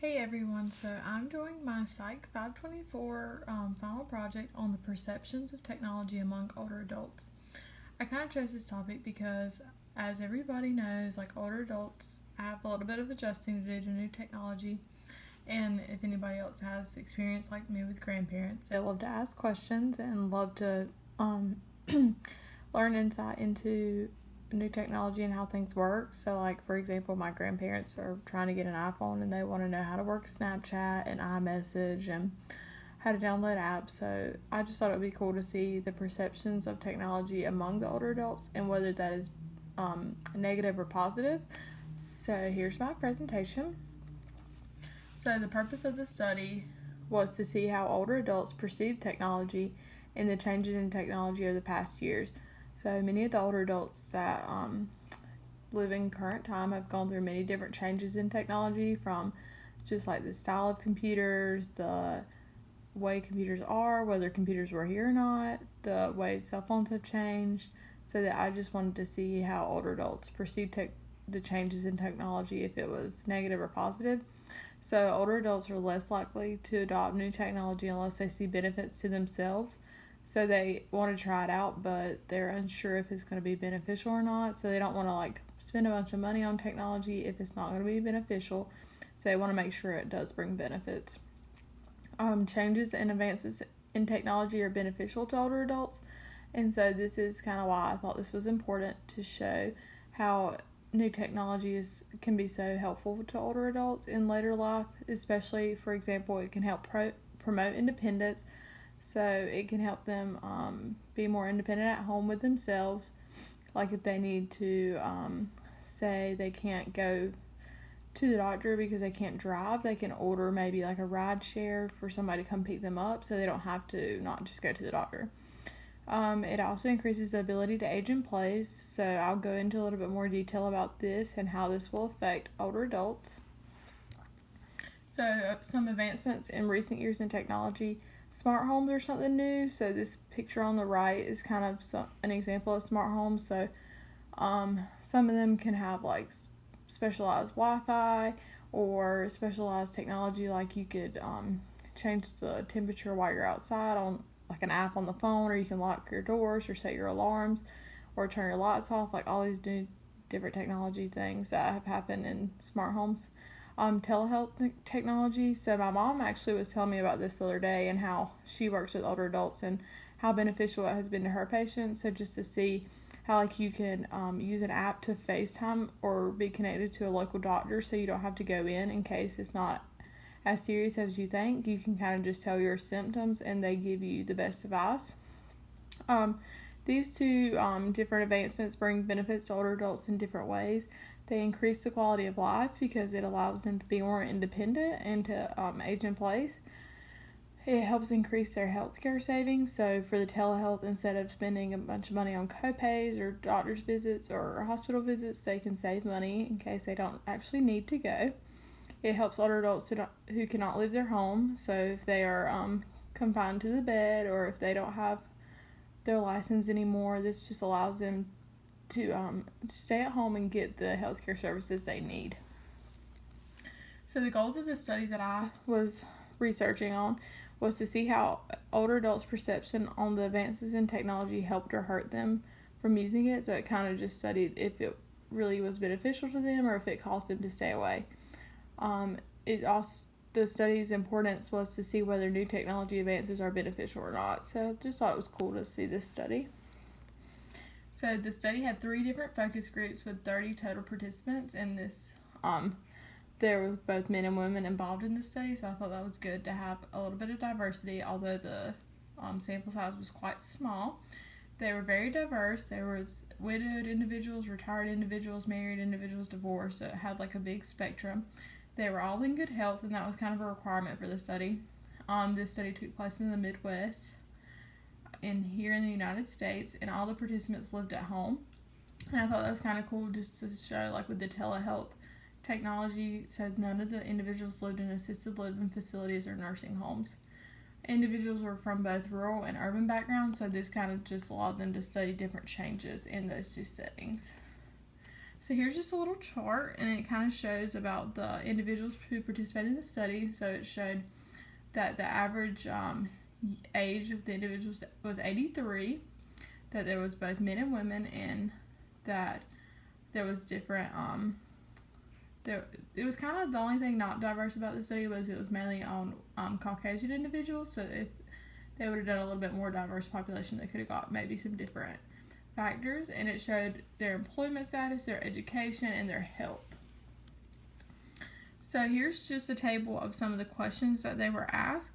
Hey everyone, so I'm doing my Psych 524 final project on the perceptions of technology among older adults. I kind of chose this topic because, as everybody knows, like older adults have a little bit of adjusting to do to new technology. And if anybody else has experience like me with grandparents, they love to ask questions and love to um, learn insight into new technology and how things work. So, like for example, my grandparents are trying to get an iPhone and they want to know how to work Snapchat and iMessage and how to download apps. So, I just thought it would be cool to see the perceptions of technology among the older adults and whether that is negative or positive. So, here's my presentation. So, the purpose of the study was to see how older adults perceive technology and the changes in technology over the past years. So, many of the older adults that live in current time have gone through many different changes in technology, from just like the style of computers, the way computers are, whether computers were here or not, the way cell phones have changed. So that I just wanted to see how older adults perceive the changes in technology, if it was negative or positive. So older adults are less likely to adopt new technology unless they see benefits to themselves. So they want to try it out, but they're unsure if it's going to be beneficial or not. So they don't want to spend a bunch of money on technology if it's not going to be beneficial. So they want to make sure it does bring benefits. Changes and advancements in technology are beneficial to older adults, and so this is kind of why I thought this was important to show how new technologies can be so helpful to older adults in later life, especially, for example, it can help promote independence. So it can help them be more independent at home with themselves. Like if they need to, say they can't go to the doctor because they can't drive, they can order maybe like a ride share for somebody to come pick them up so they don't have to not just go to the doctor. It also increases the ability to age in place, so I'll go into a little bit more detail about this and how this will affect older adults. So, some advancements in recent years in technology. Smart homes are something new, so this picture on the right is kind of an example of smart homes. So, some of them can have like specialized Wi-Fi or specialized technology, like you could change the temperature while you're outside on like an app on the phone, or you can lock your doors or set your alarms or turn your lights off, like all these new different technology things that have happened in smart homes. Telehealth technology. So my mom actually was telling me about this the other day and how she works with older adults and how beneficial it has been to her patients. So just to see how like you can use an app to FaceTime or be connected to a local doctor, so you don't have to go in case it's not as serious as you think. You can kind of just tell your symptoms and they give you the best advice. These two different advancements bring benefits to older adults in different ways. They increase the quality of life because it allows them to be more independent and to age in place. It helps increase their healthcare savings. So for the telehealth, instead of spending a bunch of money on copays or doctor's visits or hospital visits, they can save money in case they don't actually need to go. It helps older adults who cannot leave their home. So if they are confined to the bed, or if they don't have their license anymore, this just allows them to stay at home and get the healthcare services they need. So the goals of the study that I was researching on was to see how older adults' perception on the advances in technology helped or hurt them from using it. So it kind of just studied if it really was beneficial to them or if it caused them to stay away. The study's importance was to see whether new technology advances are beneficial or not. So I just thought it was cool to see this study. So the study had 3 different focus groups with 30 total participants, and there were both men and women involved in the study, so I thought that was good to have a little bit of diversity, although the sample size was quite small. They were very diverse. There was widowed individuals, retired individuals, married individuals, divorced, so it had like a big spectrum. They were all in good health, and that was kind of a requirement for the study. This study took place in the Midwest here in the United States, and all the participants lived at home. And I thought that was kind of cool just to show, like with the telehealth technology, so none of the individuals lived in assisted living facilities or nursing homes. Individuals were from both rural and urban backgrounds, so this kind of just allowed them to study different changes in those two settings. So here's just a little chart, and it kind of shows about the individuals who participated in the study. So it showed that the average age of the individuals was 83, that there was both men and women, and that there was different, it was kind of the only thing not diverse about the study was it was mainly on Caucasian individuals. So if they would have done a little bit more diverse population, they could have got maybe some different factors, and it showed their employment status, their education, and their health. So here's just a table of some of the questions that they were asked.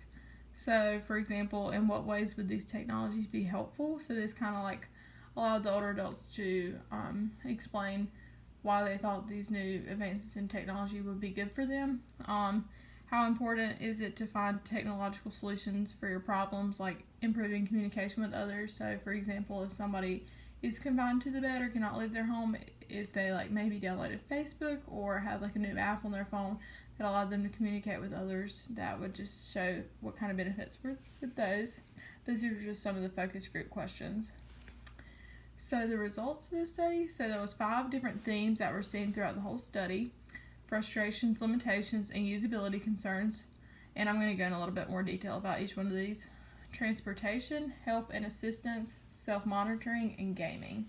So for example, in what ways would these technologies be helpful? So this kind of like allowed the older adults to explain why they thought these new advances in technology would be good for them. How important is it to find technological solutions for your problems, like improving communication with others? So for example, if somebody is confined to the bed or cannot leave their home, if they like maybe downloaded Facebook or had like a new app on their phone that allowed them to communicate with others, that would just show what kind of benefits were with those. These are just some of the focus group questions. So the results of the study, so there was 5 different themes that were seen throughout the whole study: frustrations, limitations, and usability concerns. And I'm going to go in a little bit more detail about each one of these. Transportation, help and assistance, self-monitoring, and gaming.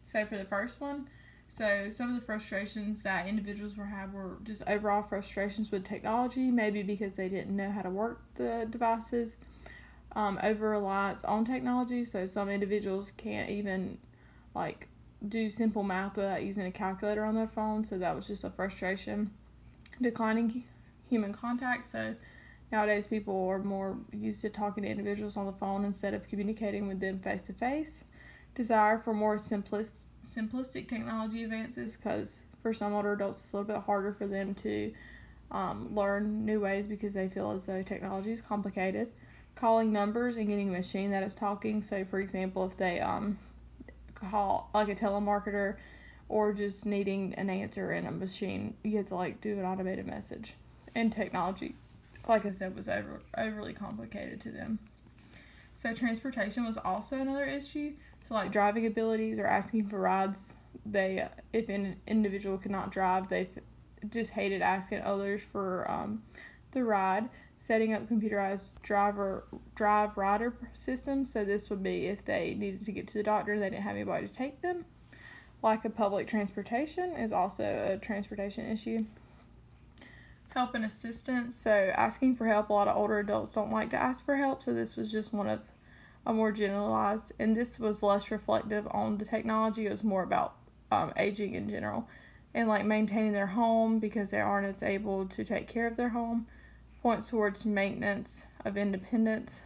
So for the first one, so some of the frustrations that individuals were just overall frustrations with technology, maybe because they didn't know how to work the devices, over-reliance on technology. So some individuals can't even like do simple math without using a calculator on their phone, so that was just a frustration. Declining human contact, so nowadays people are more used to talking to individuals on the phone instead of communicating with them face to face. Desire for more simplistic technology advances, because for some older adults it's a little bit harder for them to learn new ways because they feel as though technology is complicated. Calling numbers and getting a machine that is talking, so for example if they call like a telemarketer or just needing an answer in a machine, you have to like do an automated message. And technology, like I said, was overly complicated to them. So transportation was also another issue. So like driving abilities or asking for rides, if an individual could not drive, they just hated asking others for the ride. Setting up computerized drive rider systems, so this would be if they needed to get to the doctor and they didn't have anybody to take them. Lack of public transportation is also a transportation issue. Help and assistance, so asking for help, a lot of older adults don't like to ask for help, so this was just one of a more generalized, and this was less reflective on the technology. It was more about aging in general, and like maintaining their home because they aren't as able to take care of their home. Points towards maintenance of independence,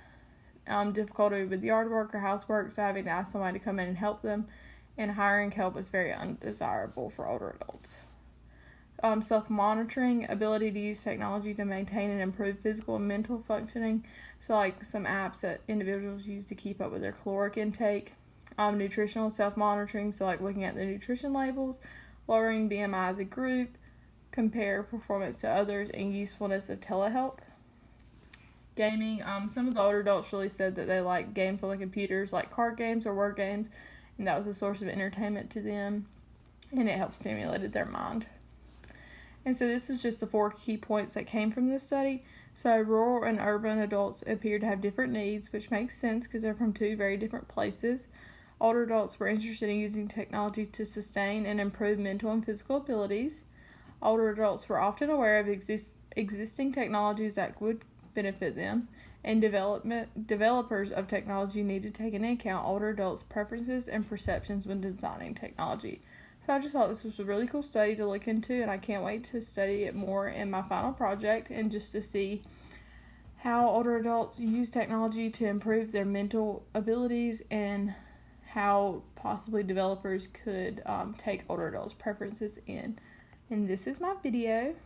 difficulty with yard work or housework, so having to ask somebody to come in and help them, and hiring help is very undesirable for older adults. Self-monitoring, ability to use technology to maintain and improve physical and mental functioning, so like some apps that individuals use to keep up with their caloric intake. Nutritional self-monitoring, so like looking at the nutrition labels, lowering BMI as a group, compare performance to others, and usefulness of telehealth. Gaming, some of the older adults really said that they like games on the computers, like card games or word games, and that was a source of entertainment to them, and it helped stimulate their mind. And so this is just the 4 key points that came from this study. So rural and urban adults appear to have different needs, which makes sense because they're from 2 very different places. Older adults were interested in using technology to sustain and improve mental and physical abilities. Older adults were often aware of existing technologies that would benefit them, and developers of technology need to take into account older adults' preferences and perceptions when designing technology. So I just thought this was a really cool study to look into, and I can't wait to study it more in my final project and just to see how older adults use technology to improve their mental abilities and how possibly developers could take older adults' preferences in. And this is my video.